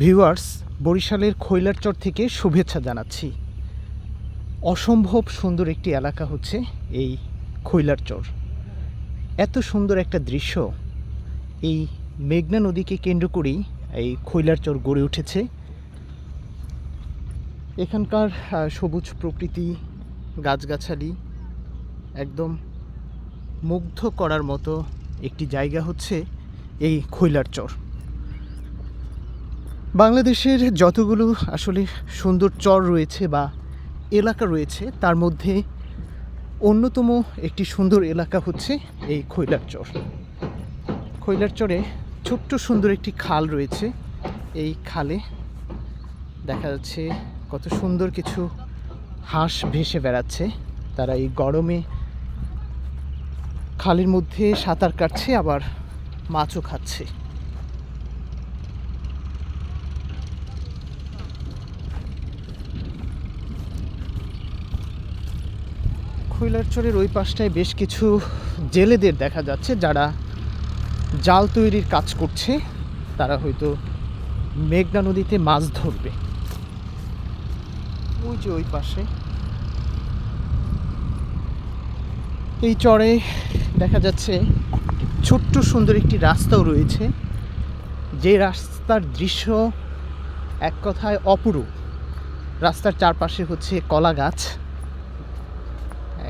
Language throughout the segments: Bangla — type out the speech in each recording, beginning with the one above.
ভিউয়ার্স, বরিশালের খৈলারচর থেকে শুভেচ্ছা জানাচ্ছি। অসম্ভব সুন্দর একটি এলাকা হচ্ছে এই খৈলারচর। এত সুন্দর একটা দৃশ্য, এই মেঘনা নদীকে কেন্দ্র করেই এই খৈলারচর গড়ে উঠেছে। এখানকার সবুজ প্রকৃতি, গাছগাছালি একদম মুগ্ধ করার মতো একটি জায়গা হচ্ছে এই খৈলারচর। বাংলাদেশের যতগুলো আসলে সুন্দর চর রয়েছে বা এলাকা রয়েছে, তার মধ্যে অন্যতম একটি সুন্দর এলাকা হচ্ছে এই খৈলারচর। খৈলারচরে ছোট্ট সুন্দর একটি খাল রয়েছে। এই খালে দেখা যাচ্ছে কত সুন্দর কিছু হাঁস ভেসে বেড়াচ্ছে। তারা এই গরমে খালের মধ্যে সাঁতার কাটছে, আবার মাছও খাচ্ছে। খৈলারচরের ওই পাশটায় বেশ কিছু জেলেদের দেখা যাচ্ছে, যারা জাল তৈরির কাজ করছে। তারা হয়তো মেঘনা নদীতে মাছ ধরবে। ওই যে ওই পাশে এই চরে দেখা যাচ্ছে ছোট্ট সুন্দর একটি রাস্তাও রয়েছে, যে রাস্তার দৃশ্য এক কথায় অপরূপ। রাস্তার চারপাশে হচ্ছে কলা গাছ,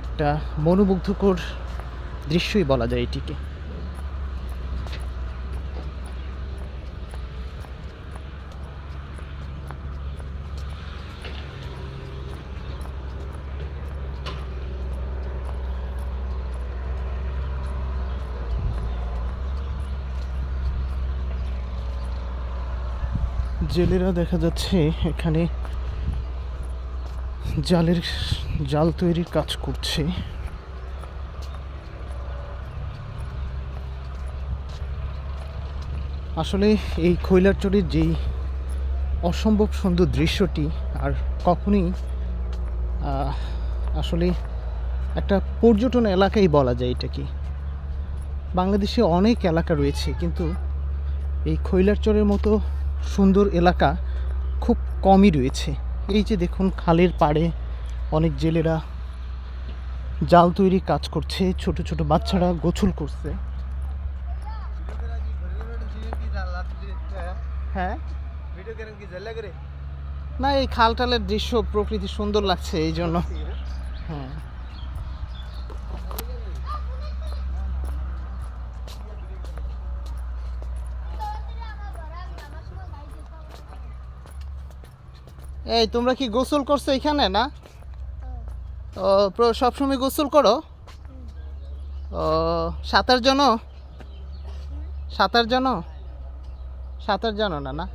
একটা মনোমুগ্ধকর দৃশ্যই বলা যায় এটিকে। জেলেরা দেখা যাচ্ছে এখানে জাল তৈরির কাজ করছে। আসলে এই খৈলারচরের যেই অসম্ভব সুন্দর দৃশ্যটি আর কখনই আসলে একটা পর্যটন এলাকাই বলা যায় এটাকে। বাংলাদেশে অনেক এলাকা রয়েছে, কিন্তু এই খৈলারচরের মতো সুন্দর এলাকা খুব কমই রয়েছে। এই যে দেখুন, খালের পাড়ে অনেক জেলেরা জাল তৈরি কাজ করছে, ছোট ছোট বাচ্চারা গোসল করছে। হ্যাঁ, না, এই খালটালের দৃশ্য প্রকৃতি সুন্দর লাগছে, এই জন্য। হ্যাঁ, এই তোমরা কি গোসল করছো এখানে? না, ও সবসময় গোসল করো? ও, সাঁতার জানো? সাঁতার জানো? সাঁতার জানো না? না,